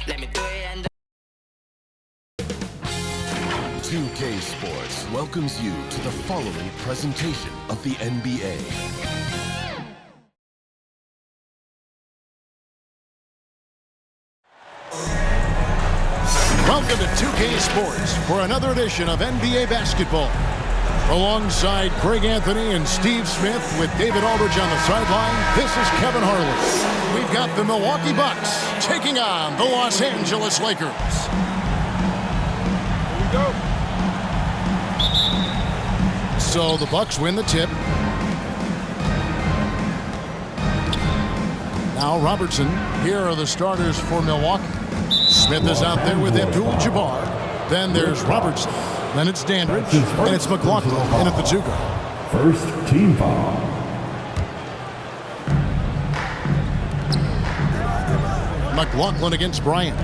Let me do it and 2K Sports welcomes you to the following presentation of the NBA. Welcome to 2K Sports for another edition of NBA basketball. Alongside Greg Anthony and Steve Smith with David Aldridge on the sideline, this is Kevin Harlan. We've got the Milwaukee Bucks taking on the Los Angeles Lakers. Here we go. So the Bucks win the tip. Now Robertson. Here are the starters for Milwaukee. Smith is out there with Abdul-Jabbar. Then there's Robertson. Then it's Dandridge. And it's McLaughlin in at the two guard. First team foul. McLaughlin against Bryant.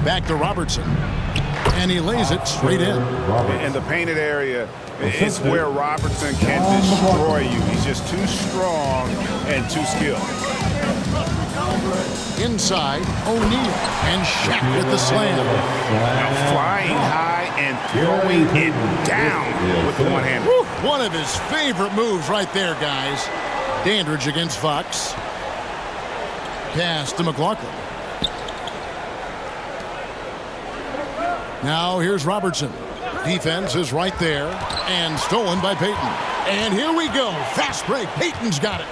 Back to Robertson. And he lays it straight in. In the painted area is where Robertson can destroy you. He's just too strong and too skilled. Inside, O'Neal. And Shaq with the slam. Now flying high and throwing it down with the one hand. One of his favorite moves right there, guys. Dandridge against Fox. Pass to McLaughlin. Now here's Robertson. Defense is right there. And stolen by Payton. And here we go. Fast break. Payton's got it.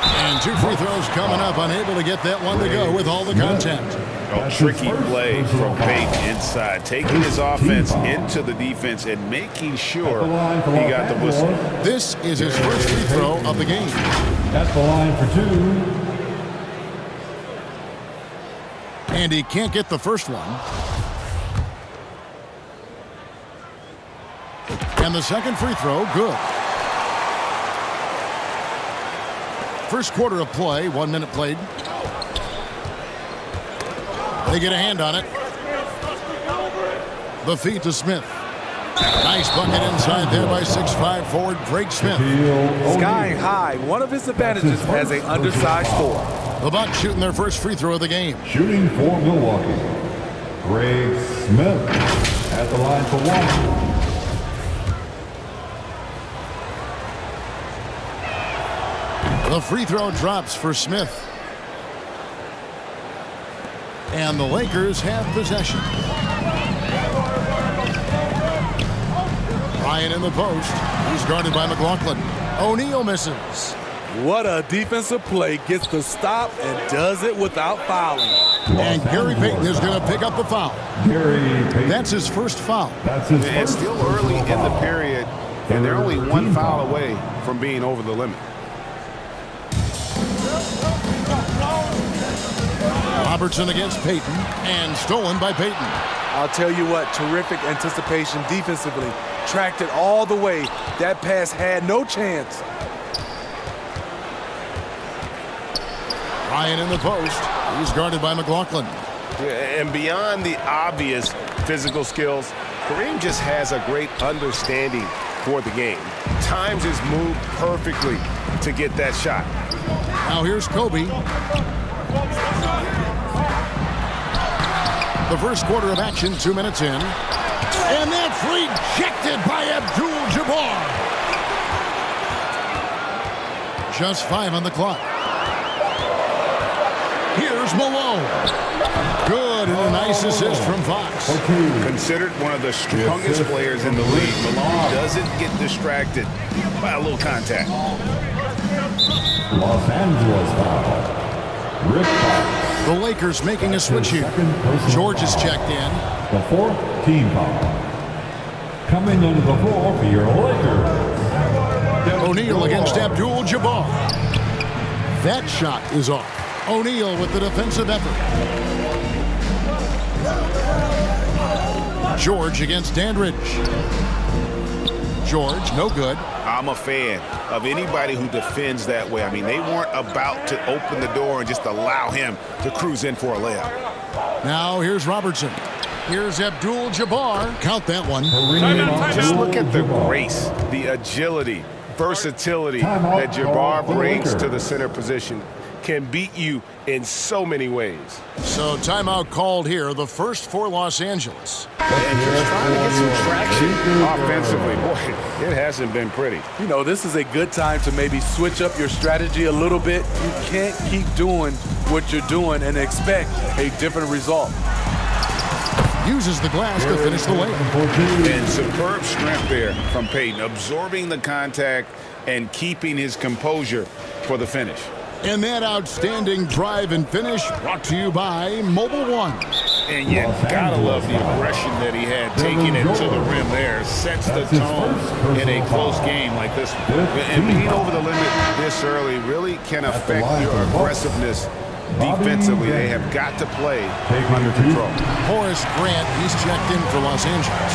And two free throws coming up. Unable to get that one to go with all the contact. A tricky play from Payton inside. Taking his offense into the defense and making sure he got the whistle. This is his first free throw of the game. At the line for two. And he can't get the first one. And the second free throw, good. First quarter of play, 1 minute played. They get a hand on it. The feed to Smith. Nice bucket inside there by 6'5" forward Greg Smith. Skying high, one of his advantages as an undersized forward. The Bucks shooting their first free throw of the game. Shooting for Milwaukee. Greg Smith at the line for one. The free throw drops for Smith. And the Lakers have possession. Ryan in the post. He's guarded by McLaughlin. O'Neal misses. What a defensive play. Gets the stop and does it without fouling. And Gary Payton is going to pick up the foul. That's his first foul. It's still early in the period, and they're only one foul away from being over the limit. Robertson against Payton, and stolen by Payton. I'll tell you what, terrific anticipation defensively. Tracked it all the way. That pass had no chance. Ryan in the post. He's guarded by McLaughlin. And beyond the obvious physical skills, Kareem just has a great understanding for the game. Times his move perfectly to get that shot. Now here's Kobe. The first quarter of action, 2 minutes in. And that's rejected by Abdul-Jabbar. Just 5 on the clock. Here's Malone. Good, and a nice assist from Fox. Considered one of the strongest players in the league, Malone doesn't get distracted by a little contact. Los Angeles foul. Rick Fox. The Lakers making a switch here. George is checked in. The fourth team foul. Coming into the floor for your Lakers. O'Neal against Abdul-Jabbar. That shot is off. O'Neal with the defensive effort. George against Dandridge. George, no good. I'm a fan of anybody who defends that way. I mean, they weren't about to open the door and just allow him to cruise in for a layup. Now here's Robertson. Here's Abdul-Jabbar. Count that one. Just look at the grace, the agility, versatility that Jabbar brings to the center position. can beat you in so many ways. So timeout called here, the first for Los Angeles. And just trying to get some traction offensively. Boy, it hasn't been pretty. You know, this is a good time to maybe switch up your strategy a little bit. You can't keep doing what you're doing and expect a different result. Uses the glass to finish the layup. And superb strength there from Payton, absorbing the contact and keeping his composure for the finish. And that outstanding drive and finish brought to you by Mobile One. And you gotta love the aggression that he had taking it to the rim there. Sets the tone in a close game like this one. And being over the limit this early really can affect your aggressiveness defensively. They have got to play under control. Horace Grant, he's checked in for Los Angeles.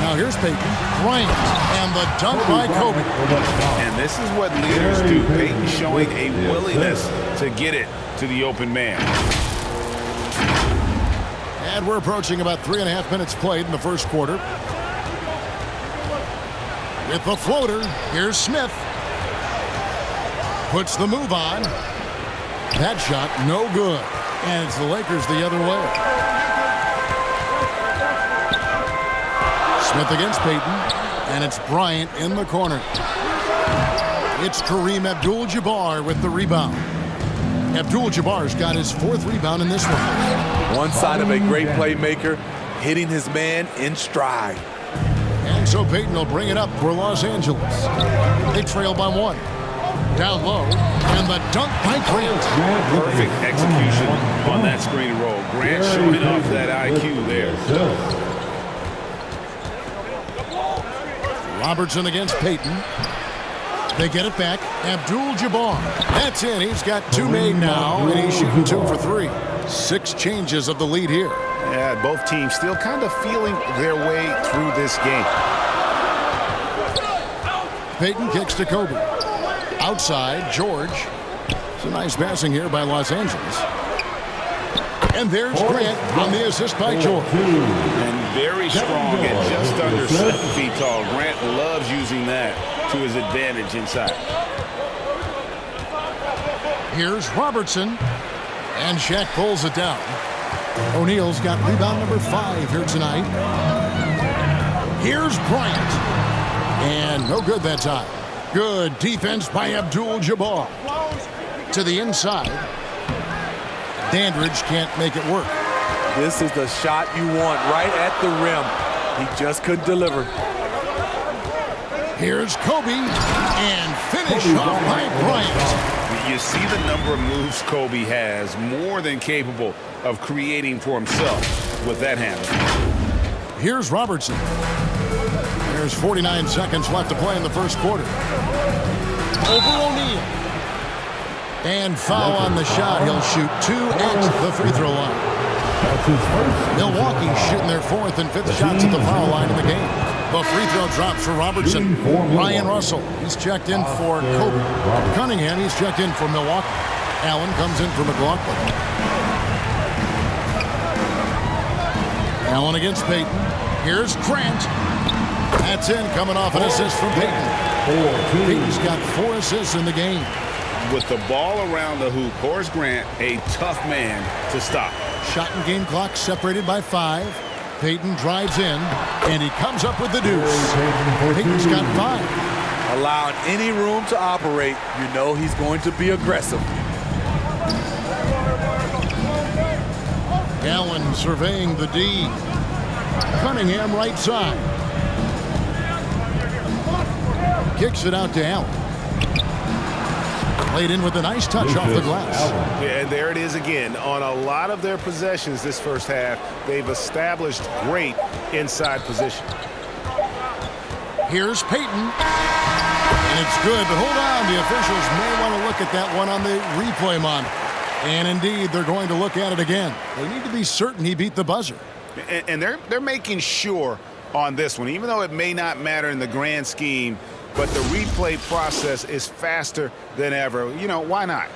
Now here's Payton. Bryant, and the dunk by Kobe. And this is what leaders do. Payton showing a willingness to get it to the open man. And we're approaching about 3.5 minutes played in the first quarter. With the floater, here's Smith. Puts the move on. That shot, no good. And it's the Lakers the other way. Smith against Payton. And it's Bryant in the corner. It's Kareem Abdul-Jabbar with the rebound. Abdul-Jabbar's got his 4th rebound in this one. One side of a great playmaker, hitting his man in stride. And so Payton will bring it up for Los Angeles. They trail by 1. Down low, and the dunk by Grant. Perfect execution on that screen and roll. Grant showing off that IQ there. Robertson against Payton. They get it back. Abdul-Jabbar. That's in. He's got 2 made now, and he's shooting 2 for 3. 6 changes of the lead here. Yeah, both teams still kind of feeling their way through this game. Payton kicks to Kobe. Outside, George. It's a nice passing here by Los Angeles. And there's Grant on the assist by George. And very strong at just under 7 feet tall. Grant loves using that to his advantage inside. Here's Robertson. And Shaq pulls it down. O'Neal's got rebound number 5 here tonight. Here's Bryant. And no good that time. Good defense by Abdul-Jabbar. To the inside. Dandridge can't make it work. This is the shot you want right at the rim. He just couldn't deliver. Here's Kobe. And finish off by Bryant. You see the number of moves Kobe has, more than capable of creating for himself with that handle. Here's Robertson. There's 49 seconds left to play in the first quarter. Over O'Neal. And foul on the shot. He'll shoot 2 at the free throw line. Milwaukee shooting their 4th and 5th shots at the foul line in the game. The free throw drops for Robertson. Ryan Russell, he's checked in for Kobe. Cunningham, he's checked in for Milwaukee. Allen comes in for McLaughlin. Allen against Payton. Here's Grant. That's in, coming off an assist from Payton. Payton's got 4 assists in the game. With the ball around the hoop, Horace Grant, a tough man to stop. Shot and game clock separated by 5. Payton drives in, and he comes up with the deuce. Payton's got 5. Allowing any room to operate, you know he's going to be aggressive. Allen surveying the D. Cunningham right side. Kicks it out to Allen. Played in with a nice touch off the glass. Yeah, and there it is again. On a lot of their possessions this first half, they've established great inside position. Here's Payton. And it's good, but hold on. The officials may want to look at that one on the replay monitor. And indeed, they're going to look at it again. They need to be certain he beat the buzzer. And they're making sure on this one, even though it may not matter in the grand scheme, but the replay process is faster than ever. You know, why not?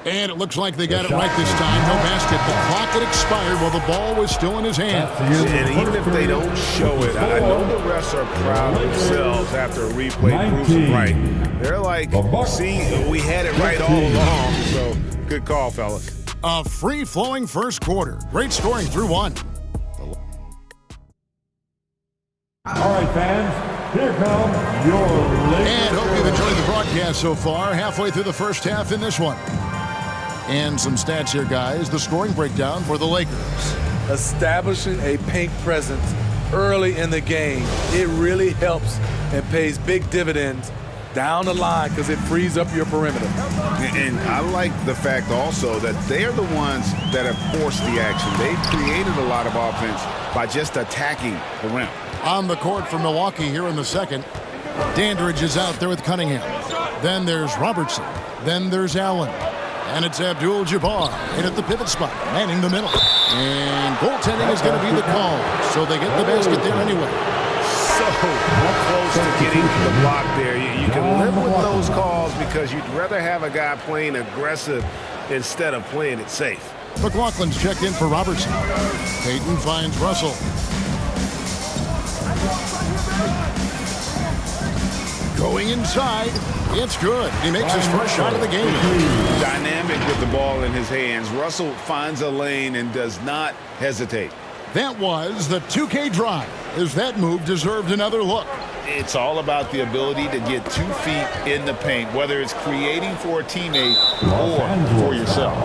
And it looks like they got it right this time. No basket. The clock had expired while the ball was still in his hand. And even if they don't show it, I know the refs are proud of themselves after a replay proves it right. They're like, see, we had it right all along. So good call, fellas. A free-flowing first quarter. Great scoring through one. All right, fans, here come your Lakers. And hope you've enjoyed the broadcast so far. Halfway through the first half in this one. And some stats here, guys. The scoring breakdown for the Lakers. Establishing a paint presence early in the game, it really helps and pays big dividends down the line because it frees up your perimeter. And I like the fact also that they're the ones that have forced the action. They've created a lot of offense by just attacking the rim. On the court for Milwaukee here in the second. Dandridge is out there with Cunningham. Then there's Robertson. Then there's Allen. And it's Abdul-Jabbar in at the pivot spot, manning the middle. And goaltending is going to be the call. So they get the basket there anyway. So close to getting the block there. You can live with those calls because you'd rather have a guy playing aggressive instead of playing it safe. McLaughlin's checked in for Robertson. Payton finds Russell. Going inside. It's good. He makes his first shot of the game. Dynamic with the ball in his hands. Russell finds a lane and does not hesitate. That was the 2K drive, as that move deserved another look. It's all about the ability to get 2 feet in the paint, whether it's creating for a teammate or for yourself.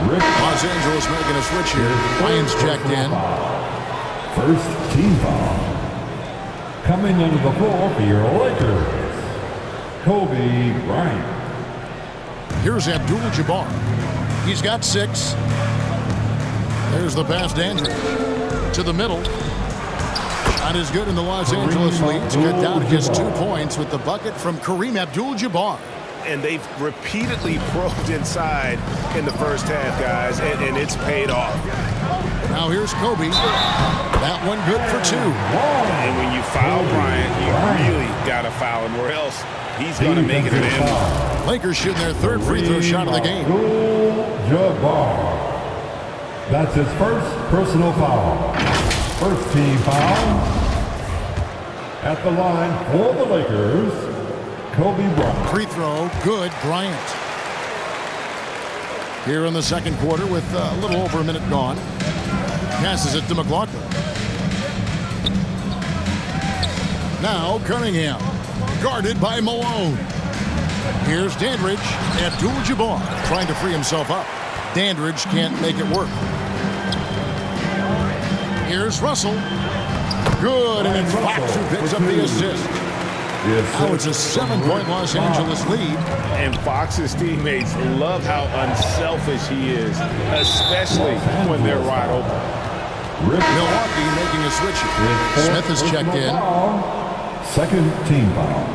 Los Angeles making a switch here. Ryan's checked in. First team foul. Coming into the floor for your Lakers, Kobe Bryant. Here's Abdul-Jabbar. He's got 6. There's the pass, Dandridge. To the middle. Not as good in the Los Angeles leads. Cut down to just 2 points with the bucket from Kareem Abdul-Jabbar. And they've repeatedly probed inside in the first half, guys, and it's paid off. Now here's Kobe. That one good for 2. And when you foul Bryant, you really got to foul him, or else he's going to make it an end. Lakers shooting their 3rd free throw shot of the game. Abdul-Jabbar. That's his first personal foul. First team foul. At the line for the Lakers, Kobe Bryant. Free throw, good, Bryant. Here in the second quarter with a little over a minute gone. Passes it to McLaughlin. Now Cunningham, guarded by Malone. Here's Dandridge. Abdul-Jabbar trying to free himself up. Dandridge can't make it work. Here's Russell. Good, and it's Fox who picks up the assist. Now it's a 7-point Los Angeles lead. And Fox's teammates love how unselfish he is, especially when they're wide open. Milwaukee making a switch. Smith is checked in. Second team foul.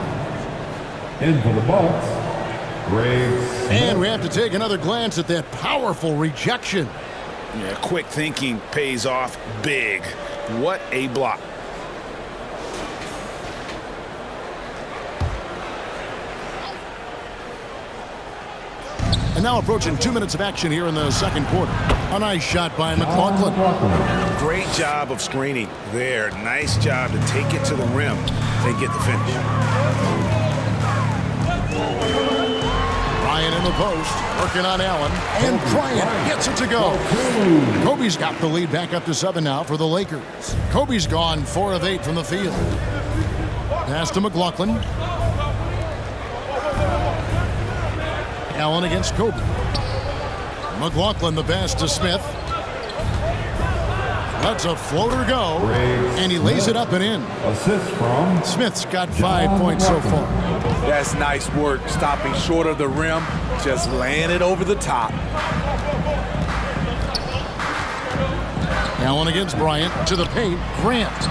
In for the Bucks, Greg Smith. And we have to take another glance at that powerful rejection. Yeah, quick thinking pays off big. What a block. And now approaching 2 minutes of action here in the second quarter. A nice shot by McLaughlin. Great job of screening there. Nice job to take it to the rim and get the finish. Bryant in the post, working on Allen. And Bryant gets it to go. Kobe's got the lead back up to 7 now for the Lakers. Kobe's gone 4 of 8 from the field. Pass to McLaughlin. Allen against Kobe. McLaughlin the pass to Smith. Lets a floater go, and he lays it up and in. Assist from Smith's got 5 points so far. That's nice work, stopping short of the rim, just laying it over the top. Allen against Bryant to the paint. Grant.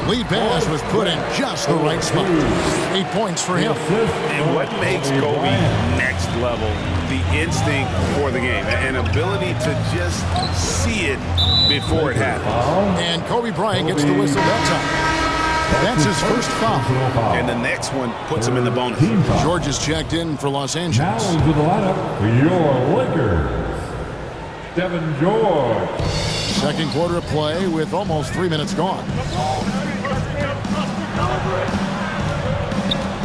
Lead pass was put in just the right spot. 8 points for him. And what makes Kobe next level? The instinct for the game, an ability to just see it before it happens. And Kobe Bryant gets the whistle that time. That's his first foul. And the next one puts him in the bonus. George is checked in for Los Now Angeles. into the lineup for your Lakers, Devin George. Second quarter of play with almost 3 minutes gone.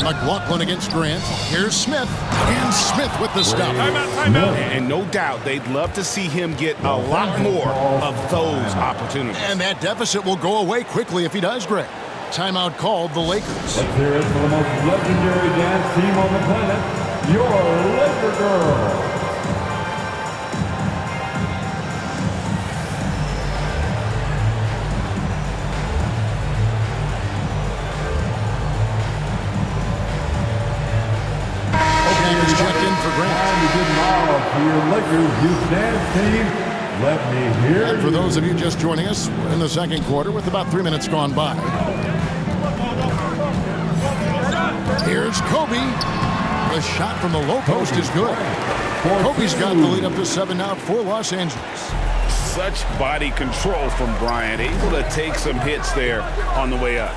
McLaughlin against Grant. Here's Smith. And Smith with the stop. And no doubt they'd love to see him get a lot more of those opportunities. And that deficit will go away quickly if he does, Greg. Timeout called the Lakers. Let's hear it for the most legendary dance team on the planet, your Laker girls. Is checked in for Grant. Time to get involved for your Lakers youth dance team. Let me hear And for you. those of you just joining us, we're in the second quarter with about 3 minutes gone by. Here's Kobe. The shot from the low post is good. Kobe's got the lead up to 7 now for Los Angeles. Such body control from Bryant, able to take some hits there on the way up.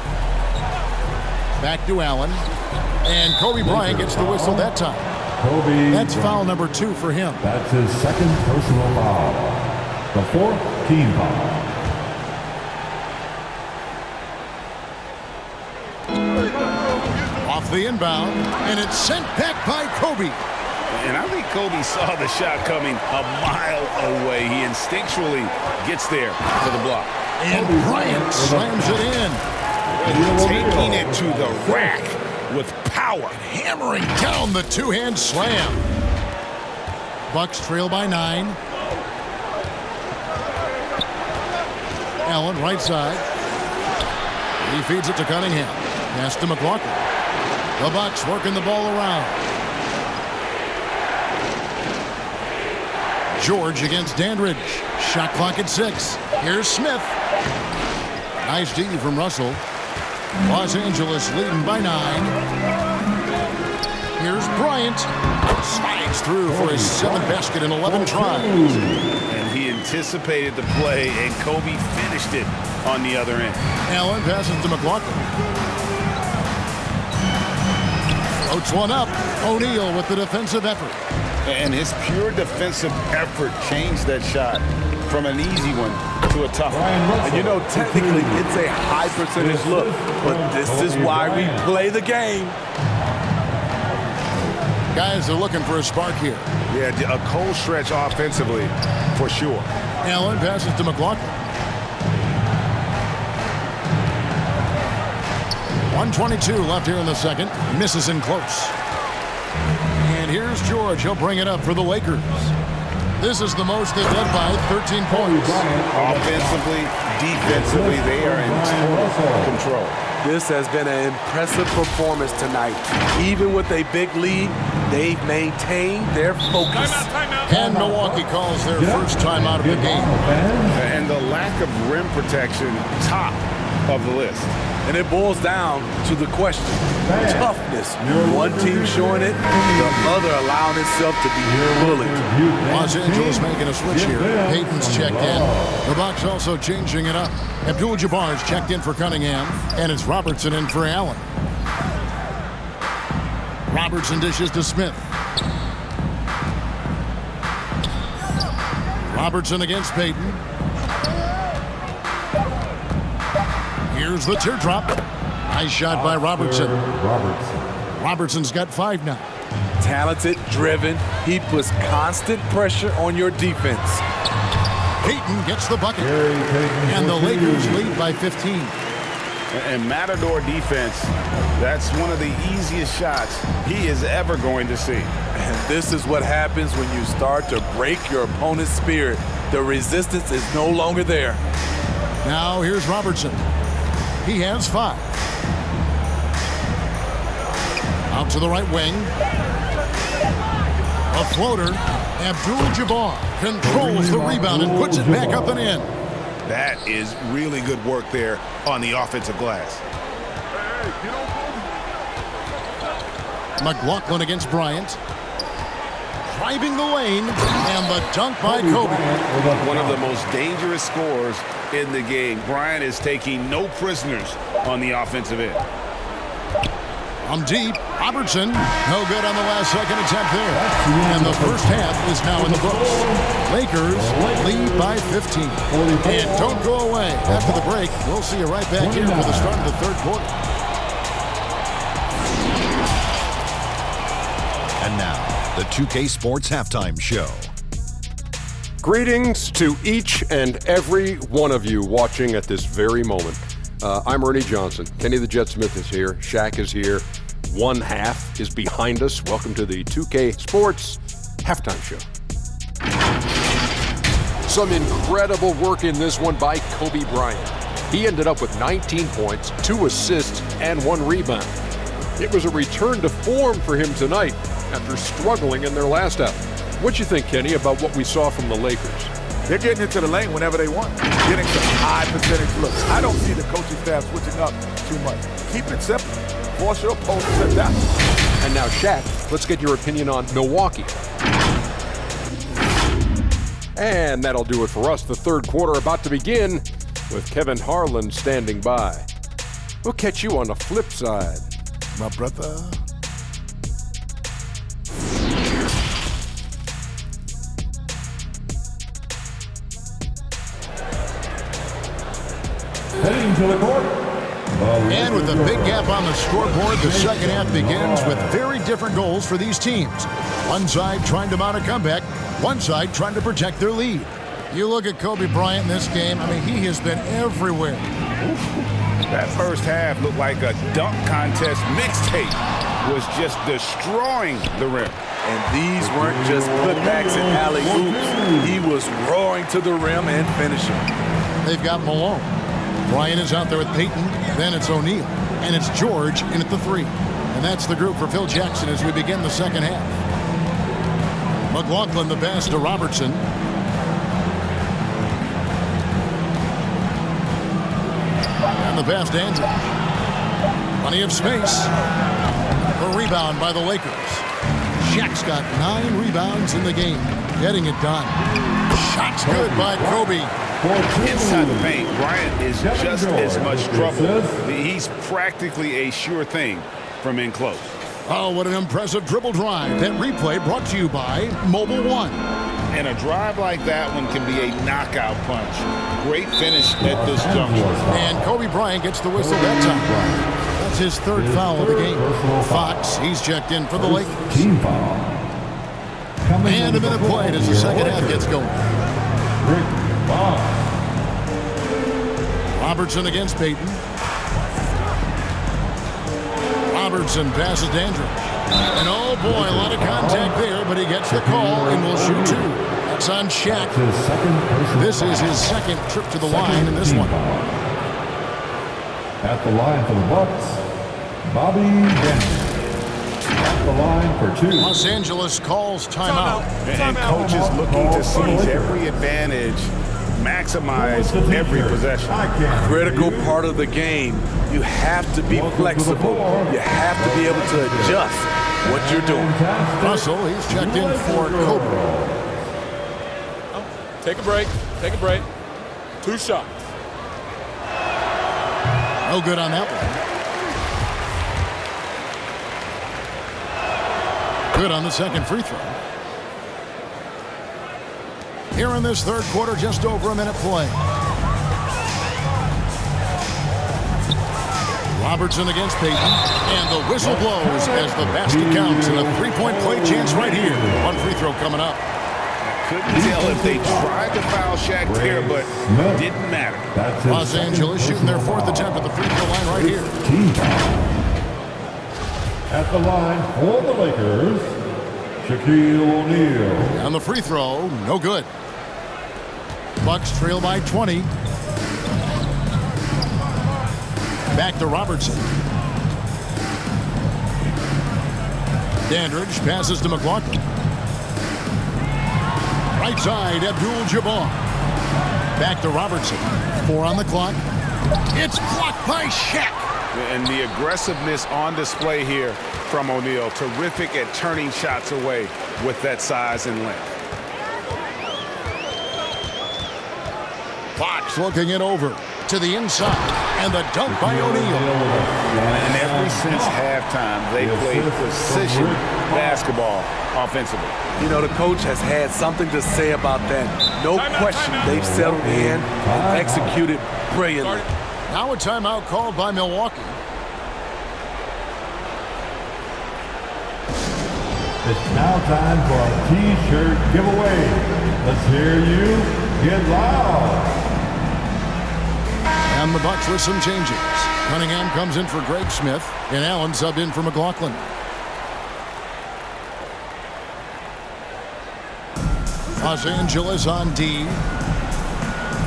Back to Allen. And Kobe Bryant gets the whistle that time. Kobe That's Bryant. foul number 2 for him. That's his second personal foul. The fourth team foul. Off the inbound, and it's sent back by Kobe. And I think Kobe saw the shot coming a mile away. He instinctually gets there for the block. And Bryant slams it in. Taking it to the rack with power. Hammering down the two-hand slam. Bucks trail by 9. Allen, right side. He feeds it to Cunningham. Pass to McLaughlin. The Bucks working the ball around. George against Dandridge. Shot clock at 6. Here's Smith. Nice D from Russell. Los Angeles leading by 9. Here's Bryant. Slides through for his 7th basket in 11 tries. And he anticipated the play, and Kobe finished it on the other end. Allen passes to McLaughlin. Floats one up. O'Neal with the defensive effort. And his pure defensive effort changed that shot from an easy one to a tough one. And you know, technically, it's a high percentage look, but this is why we play the game. Guys are looking for a spark here. Yeah, a cold stretch offensively, for sure. Allen passes to McLaughlin. 1:22 left here in the second. Misses in close. And here's George. He'll bring it up for the Lakers. This is the most they've led by 13 points. Offensively, defensively, they are in total control. This has been an impressive performance tonight. Even with a big lead, they've maintained their focus. And Milwaukee calls their first time out of the game. And the lack of rim protection, top of the list. And it boils down to the question. Toughness. One team showing it, the other allowing itself to be bullied. Los Angeles making a switch here. Payton's checked in. The Bucks also changing it up. Abdul-Jabbar's checked in for Cunningham. And it's Robertson in for Allen. Robertson dishes to Smith. Robertson against Payton. Here's the teardrop. Nice shot by Robertson. Robertson's got 5 now. Talented, driven. He puts constant pressure on your defense. Payton gets the bucket. And the Lakers lead by 15. And Matador defense, that's one of the easiest shots he is ever going to see. And this is what happens when you start to break your opponent's spirit. The resistance is no longer there. Now here's Robertson. He has 5. Out to the right wing. A floater. Abdul-Jabbar controls the rebound and puts it back up and in. That is really good work there on the offensive glass. McLaughlin against Bryant. driving the lane, and the dunk by Kobe. One of the most dangerous scorers in the game. Bryant is taking no prisoners on the offensive end. From deep, Robertson, no good on the last second attempt there. And the first half is now in the books. Lakers lead by 15. And don't go away. After the break, we'll see you right back here for the start of the third quarter. And now, the 2K Sports Halftime Show. Greetings to each and every one of you watching at this very moment. I'm Ernie Johnson. Kenny the Jet Smith is here. Shaq is here. One half is behind us. Welcome to the 2K Sports Halftime Show. Some incredible work in this one by Kobe Bryant. He ended up with 19 points, 2 assists, and 1 rebound. It was a return to form for him tonight after struggling in their last outing. What you think, Kenny, about what we saw from the Lakers? They're getting into the lane whenever they want, getting some high percentage looks. I don't see the coaching staff switching up too much. Keep it simple. Force your opponent to sit down. And now, Shaq, let's get your opinion on Milwaukee. And that'll do it for us. The third quarter about to begin with Kevin Harlan standing by. We'll catch you on the flip side, my brother. Heading to the court. And with a big gap on the scoreboard, the second half begins with very different goals for these teams. One side trying to mount a comeback, one side trying to protect their lead. You look at Kobe Bryant in this game, I mean, he has been everywhere. That first half looked like a dunk contest mixtape. Was just destroying the rim. And these weren't just putbacks and alley-oops. He was roaring to the rim and finishing. They've got Malone. Bryant is out there with Peyton. Then it's O'Neal. And it's George in at the 3. And that's the group for Phil Jackson as we begin the second half. McLaughlin the pass to Robertson. And the pass to Andrew. Plenty of space. The rebound by the Lakers. Shaq's got 9 rebounds in the game. Getting it done. Shot's good by Kobe. Inside the paint, Bryant is just as much trouble. He's practically a sure thing from in close. Oh, what an impressive dribble drive. That replay brought to you by Mobile One. And a drive like that one can be a knockout punch. Great finish at this juncture. And Kobe Bryant gets the whistle that time. That's his 3rd foul of the game. Fox, he's checked in for the Lakers. Team foul. And a minute played as the second half gets going. Robertson against Peyton. Robertson passes to Andrew. And oh boy, a lot of contact there, but he gets the call and will shoot 2. That's on Shaq. This is his 2nd trip to the line in this one. At the line for the Bucks, Bobby Bennett. At the line for 2. Los Angeles calls timeout. And coaches looking to seize every advantage, maximize every possession. Critical part of the game. You have to be flexible. You have to be able to adjust what you're doing. Russell, he's checked in for Kobe. Take a break. Take a break. 2 shots. No good on that one. Good on the second free throw. Here in this third quarter, just over a minute play. Robertson against Peyton. And the whistle blows as the basket counts. And a 3-point play chance right here. 1 free throw coming up. Couldn't tell if they tried to foul Shaq there, but it didn't matter. Los Angeles shooting their 4th attempt at the free throw line right here. Team foul. At the line for the Lakers, Shaquille O'Neal. On the free throw, no good. Bucks trail by 20. Back to Robertson. Dandridge passes to McLaughlin. Right side, Abdul-Jabbar. Back to Robertson. 4 on the clock. It's blocked by Shaq. And the aggressiveness on display here from O'Neal. Terrific at turning shots away with that size and length. Fox looking it over to the inside, and the dunk by O'Neal. And ever since halftime, they played precision basketball offensively. You know, the coach has had something to say about that. No question, they've settled in and executed brilliantly. Now a timeout called by Milwaukee. It's now time for a T-shirt giveaway. Let's hear you get loud. And the Bucks with some changes. Cunningham comes in for Greg Smith, and Allen subbed in for McLaughlin. Los Angeles on D.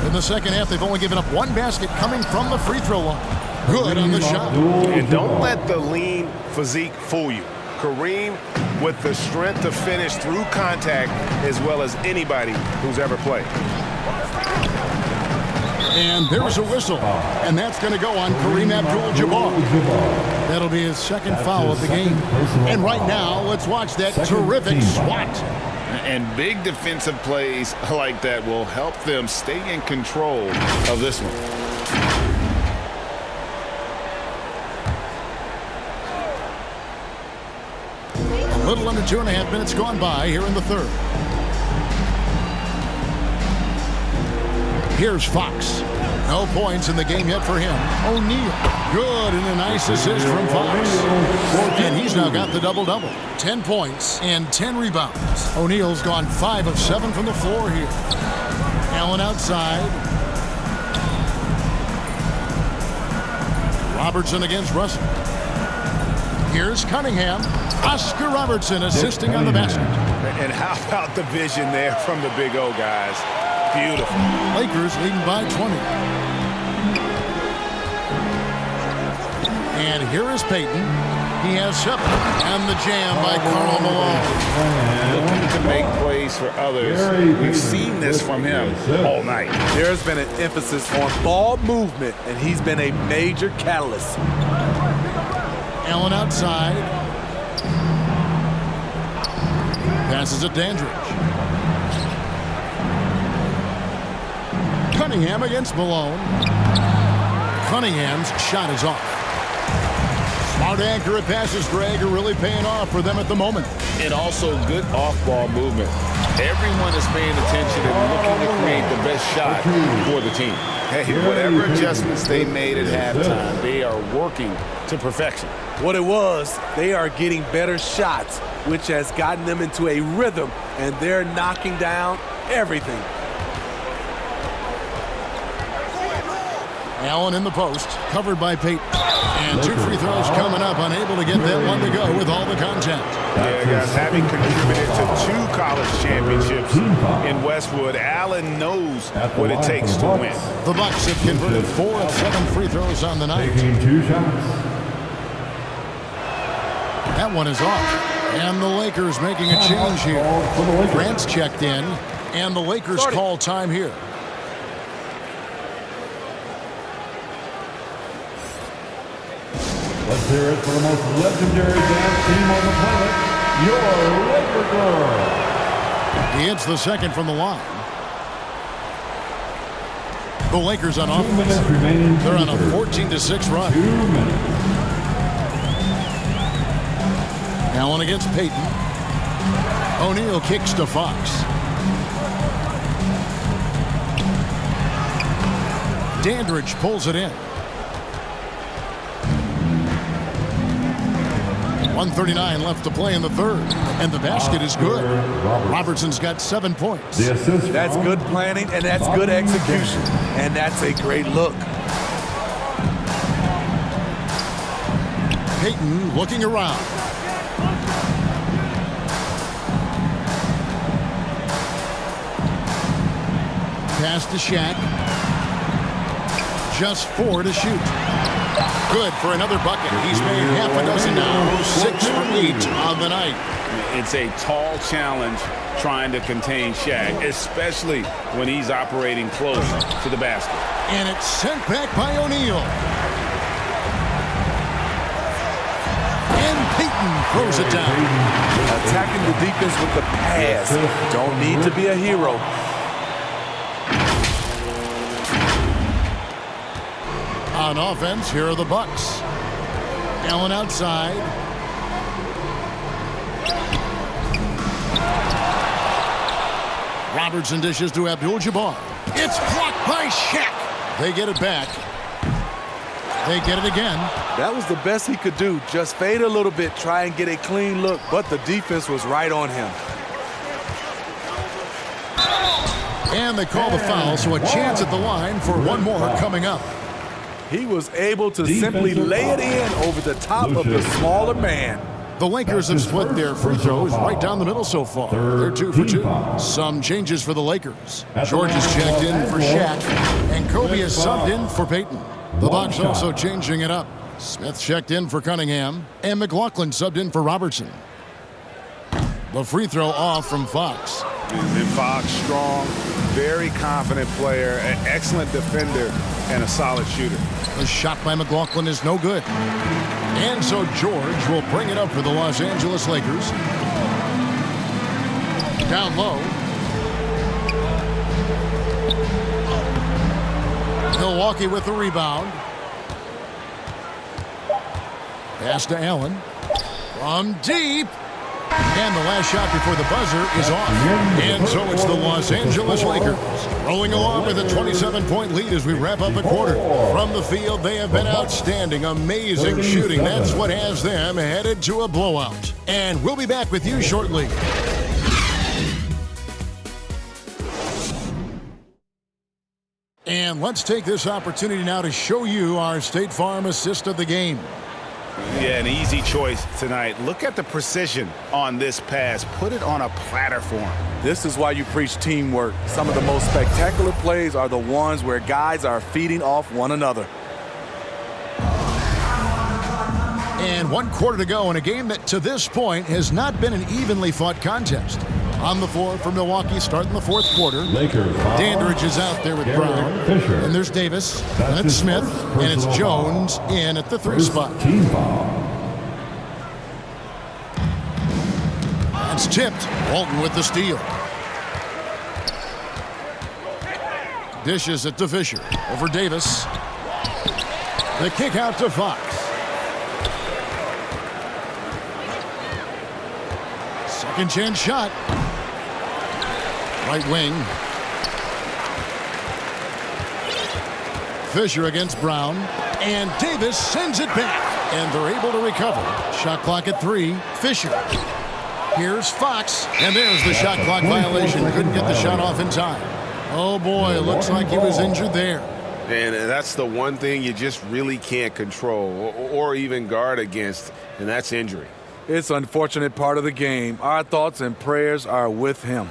In the second half, they've only given up one basket coming from the free throw line. Good on the shot. And don't let the lean physique fool you. Kareem with the strength to finish through contact as well as anybody who's ever played. And there's a whistle. And that's going to go on Kareem Abdul-Jabbar. That'll be his second foul of the game. And right now, let's watch that terrific swat. And big defensive plays like that will help them stay in control of this one. A little under 2.5 minutes gone by here in the third. Here's Fox. No points in the game yet for him. O'Neal. Good, and a nice assist from Fox. And he's now got the double-double. 10 points and 10 rebounds. O'Neal's gone 5 of 7 from the floor here. Allen outside. Robertson against Russell. Here's Cunningham. Oscar Robertson assisting on the basket. And how about the vision there from the Big O guys? Beautiful. Lakers leading by 20. And here is Payton. He has 7. And the jam by Karl Malone. Looking to make plays for others. We've seen this from him all night. There's been an emphasis on ball movement, and he's been a major catalyst. Allen outside. Passes it Dandridge. Cunningham against Malone. Cunningham's shot is off. Smart accurate passes, Greg, are really paying off for them at the moment. And also good off-ball movement. Everyone is paying attention and looking to create the best shot for the team. Hey, whatever adjustments they made at halftime, they are working to perfection. What it was, they are getting better shots, which has gotten them into a rhythm, and they're knocking down everything. Allen in the post, covered by Payton. And 2 free throws coming up, unable to get that one to go with all the contact. Yeah, guys, having contributed to 2 college championships in Westwood, Allen knows what it takes to win. The Bucks have converted 4 of 7 free throws on the night. Taking 2 shots. That one is off. And the Lakers making a change here. Grant's checked in, and the Lakers call time here. Let's hear it for the most legendary dance team on the planet, your Laker Girl. He hits the second from the line. The Lakers on 2 offense. minutes remaining. They're on a 14-6 run. 2 minutes. Allen against Payton. O'Neal kicks to Fox. Dandridge pulls it in. 1:39 left to play in the third. And the basket is good. Robertson's got 7 points. The assist. That's good planning, and that's good execution. And that's a great look. Payton looking around. Pass to Shaq. Just 4 to shoot. Good for another bucket. He's made half a dozen now. 6 for 8 on the night. It's a tall challenge trying to contain Shaq, especially when he's operating close to the basket. And it's sent back by O'Neal. throws it down. Attacking the defense with the pass. Don't need to be a hero. On offense, here are the Bucks. Allen outside. Robertson dishes to Abdul-Jabbar. It's blocked by Shaq. They get it back. They get it again. That was the best he could do. Just fade a little bit, try and get a clean look, but the defense was right on him. And they call the foul, so a chance at the line for one more coming up. He was able to simply lay it in over the top of the smaller man. The Lakers have split their free throws right down the middle so far. They're 2 for 2. Some changes for the Lakers. George is checked in for Shaq, and Kobe is subbed in for Peyton. The Bucks also changing it up. Smith checked in for Cunningham, and McLaughlin subbed in for Robertson. The free throw off from Fox. And Fox, strong, very confident player, an excellent defender, and a solid shooter. The shot by McLaughlin is no good. And so George will bring it up for the Los Angeles Lakers. Down low. Milwaukee with the rebound. Pass to Allen. From deep. And the last shot before the buzzer is off. And so it's the Los Angeles Lakers rolling along with a 27-point lead as we wrap up a quarter. From the field, they have been outstanding. Amazing shooting. That's what has them headed to a blowout. And we'll be back with you shortly. And let's take this opportunity now to show you our State Farm assist of the game. Yeah, an easy choice tonight. Look at the precision on this pass. Put it on a platter for him. This is why you preach teamwork. Some of the most spectacular plays are the ones where guys are feeding off one another. And 1 quarter to go in a game that to this point has not been an evenly fought contest. On the floor for Milwaukee starting the 4th quarter. Dandridge is out there with Brown. And there's Davis. And it's Smith. And it's Jones in at the 3 spot. That's tipped. Walton with the steal. Dishes it to Fisher. Over Davis. The kick out to Fox. Second chance shot. Right wing. Fisher against Brown. And Davis sends it back. And they're able to recover. Shot clock at 3. Fisher. Here's Fox. And there's the shot clock violation. Couldn't get the shot off in time. Oh boy, it looks like he was injured there. And that's the one thing you just really can't control or even guard against, and that's injury. It's an unfortunate part of the game. Our thoughts and prayers are with him.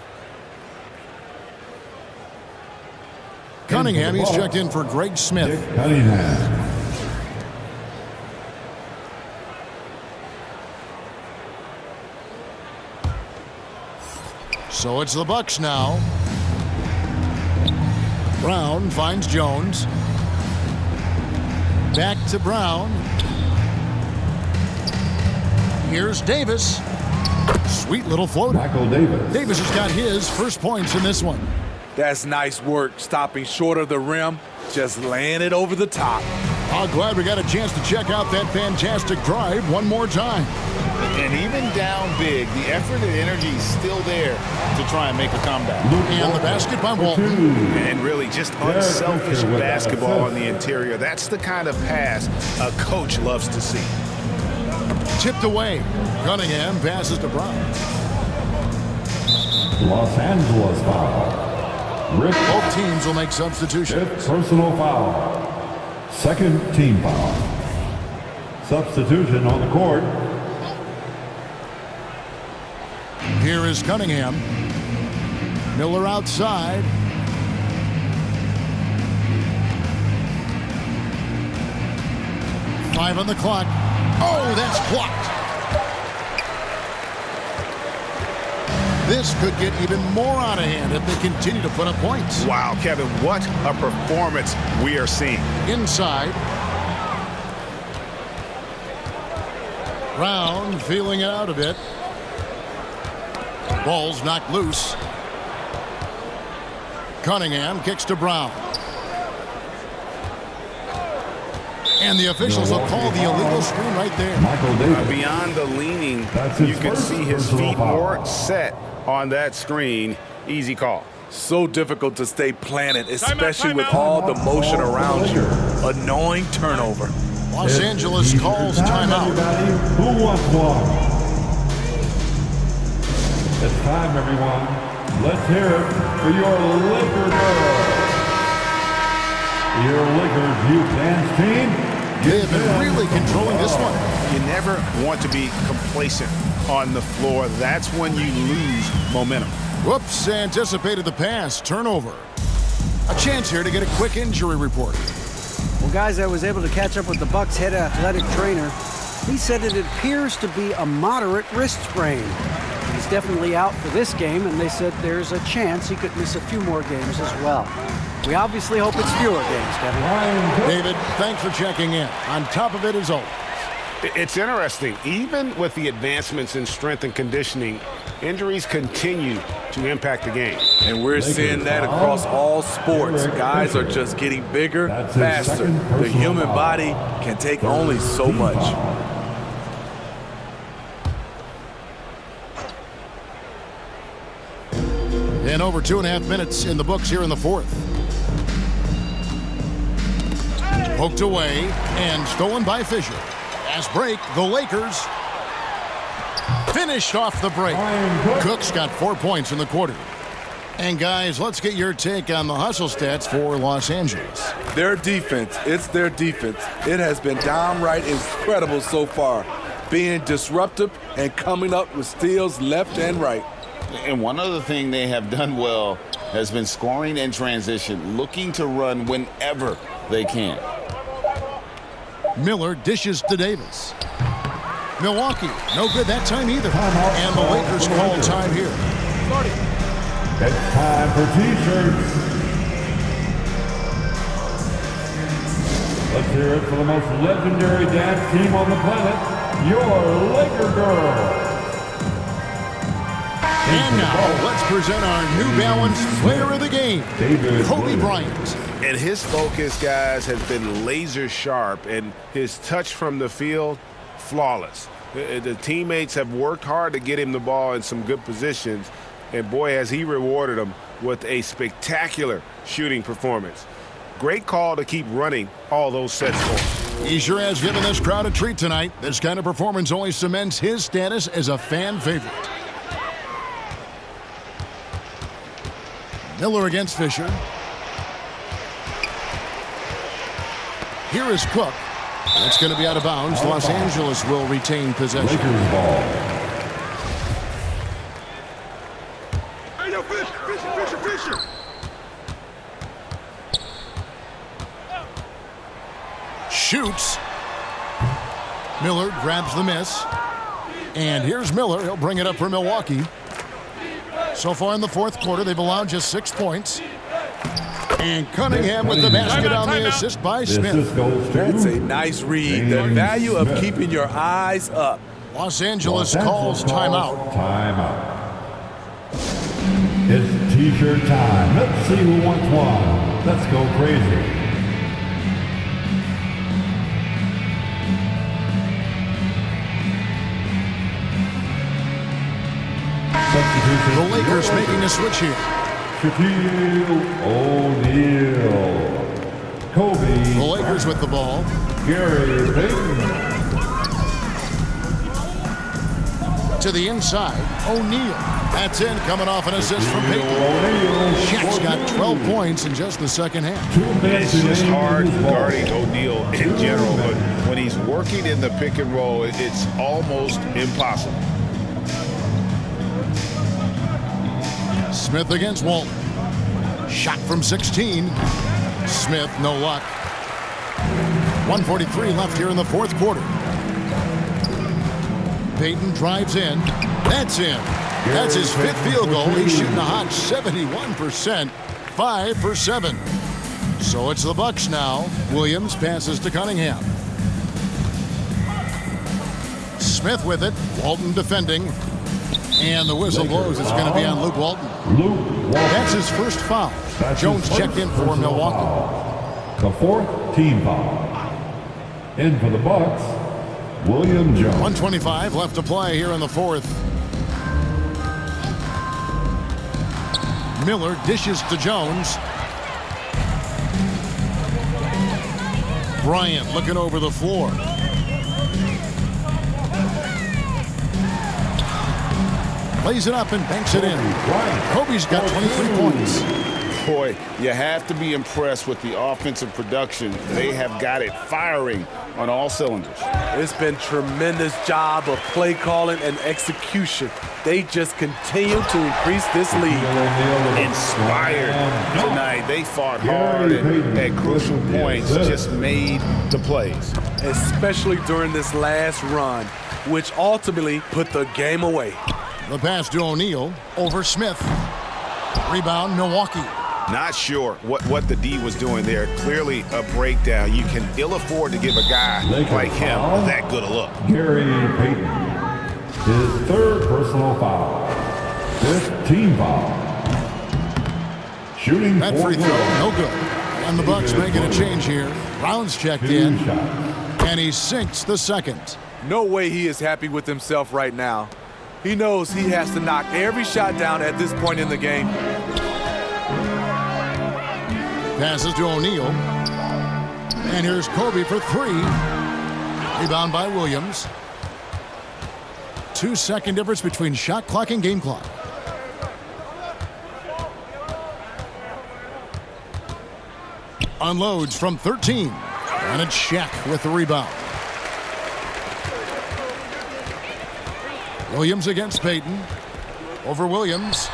Cunningham, he's checked in for Greg Smith. So it's the Bucks now. Brown finds Jones. Back to Brown. Here's Davis. Sweet little floater. Michael Davis. Davis has got his first points in this one. That's nice work, stopping short of the rim, just laying it over the top. I'm glad we got a chance to check out that fantastic drive one more time. And even down big, the effort and energy is still there to try and make a comeback. And the basket by Walton. And really just unselfish basketball on the interior. That's the kind of pass a coach loves to see. Tipped away. Cunningham passes to Brown. Los Angeles foul. Both teams will make substitutions. Fifth personal foul. Second team foul. Substitution on the court. Here is Cunningham. Miller outside. Five on the clock. Oh, that's blocked. This could get even more out of hand if they continue to put up points. Wow, Kevin, what a performance we are seeing. Inside. Brown feeling it out a bit. Ball's knocked loose. Cunningham kicks to Brown. And the officials will call the illegal screen right there. Beyond the leaning, you can see his feet more set on that screen. Easy call. So difficult to stay planted, especially with all the motion around you. Annoying turnover. Los Angeles calls timeout. Who wants one? It's time, everyone. Let's hear it for your Laker girl. Your Lakers youth dance team. They've been really controlling this one. You never want to be complacent on the floor. That's when you lose momentum. Whoops, anticipated the pass. Turnover. A chance here to get a quick injury report. Well, guys, I was able to catch up with the Bucks head athletic trainer. He said it appears to be a moderate wrist sprain. He's definitely out for this game, and they said there's a chance he could miss a few more games as well. We obviously hope it's fewer games, Kevin. David, thanks for checking in. On top of it as always. It's interesting. Even with the advancements in strength and conditioning, injuries continue to impact the game. And we're seeing that across all sports. Guys are just getting bigger, faster. The human body can take only so much. And over 2.5 minutes in the books here in the fourth. Poked away and stolen by Fisher. As break, the Lakers finished off the break. Cook's got 4 points in the quarter. And guys, let's get your take on the hustle stats for Los Angeles. Their defense, it's their defense. It has been downright incredible so far, being disruptive and coming up with steals left and right. And one other thing they have done well has been scoring in transition, looking to run whenever they can. Miller dishes to Davis. Milwaukee, no good that time either. And the Lakers call time here. It's time for T-shirts. Let's hear it for the most legendary dance team on the planet, your Laker girl. And now, let's present our New Balance player of the game, Kobe Bryant. And his focus, guys, has been laser sharp, and his touch from the field, flawless. The teammates have worked hard to get him the ball in some good positions, and boy, has he rewarded them with a spectacular shooting performance. Great call to keep running all those sets for him. He sure has given this crowd a treat tonight. This kind of performance only cements his status as a fan favorite. Miller against Fisher. Here is Cook. That's going to be out of bounds. Los Angeles will retain possession. Lakers ball. Hey, yo, Fisher. Shoots. Miller grabs the miss. And here's Miller. He'll bring it up for Milwaukee. So far in the fourth quarter, they've allowed just 6 points. And Cunningham with the basket on the assist by Smith. That's a nice read. The value of keeping your eyes up. Los Angeles calls timeout. Timeout. It's T-shirt time. Let's see who wants one. Let's go crazy. The Lakers making a switch here. Shaquille O'Neal. Kobe. The Lakers with the ball. Gary Payton. To the inside, O'Neal. That's in, coming off an assist from Payton. Shaq's got 12 points in just the second half. It's just hard guarding O'Neal in general, but when he's working in the pick and roll, it's almost impossible. Smith against Walton. Shot from 16. Smith, no luck. 1:43 left here in the fourth quarter. Payton drives in. That's in. That's his 5th field goal. He's shooting a hot 71%. 5 for 7. So it's the Bucks now. Williams passes to Cunningham. Smith Smith with it. Walton defending. And the whistle blows. It's going to be on Luke Walton. That's his first foul. Jones checked in for Milwaukee. The fourth team foul. In for the Bucks, William Jones. 1:25 left to play here in the fourth. Miller dishes to Jones. Bryant looking over the floor. Lays it up and banks it in. Kobe's got 23 points. Boy, you have to be impressed with the offensive production. They have got it firing on all cylinders. It's been tremendous job of play calling and execution. They just continue to increase this lead. Inspired tonight. They fought hard and at crucial points just made the plays. Especially during this last run, which ultimately put the game away. The pass to O'Neal over Smith. Rebound, Milwaukee. Not sure what the D was doing there. Clearly a breakdown. You can ill afford to give a guy like him that good a look. Gary Payton. His third personal foul. Fifth team foul. Shooting that free throw, no good. And the Bucks making a change here. Brown's checked in. And he sinks the second. No way he is happy with himself right now. He knows he has to knock every shot down at this point in the game. Passes to O'Neal. And here's Kobe for three. Rebound by Williams. 2-second difference between shot clock and game clock. Unloads from 13. And it's Shaq with the rebound. Williams against Payton. Over Williams.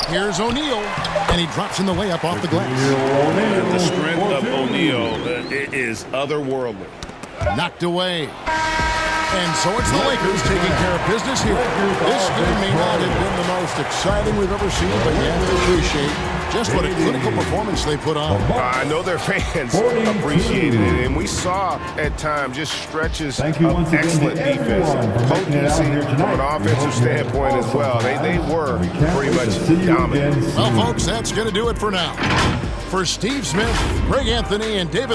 Here's O'Neal. And he drops in the layup off the glass. The strength of O'Neal is otherworldly. Knocked away. And so it's the Lakers taking care of business here. This game may not have been the most exciting we've ever seen, but you have to appreciate just what a clinical performance they put on. I know their fans appreciated it, and we saw at times just stretches of excellent defense, potency from an offensive standpoint as well. They were pretty much dominant. Well, folks, that's going to do it for now. For Steve Smith, Greg Anthony, and David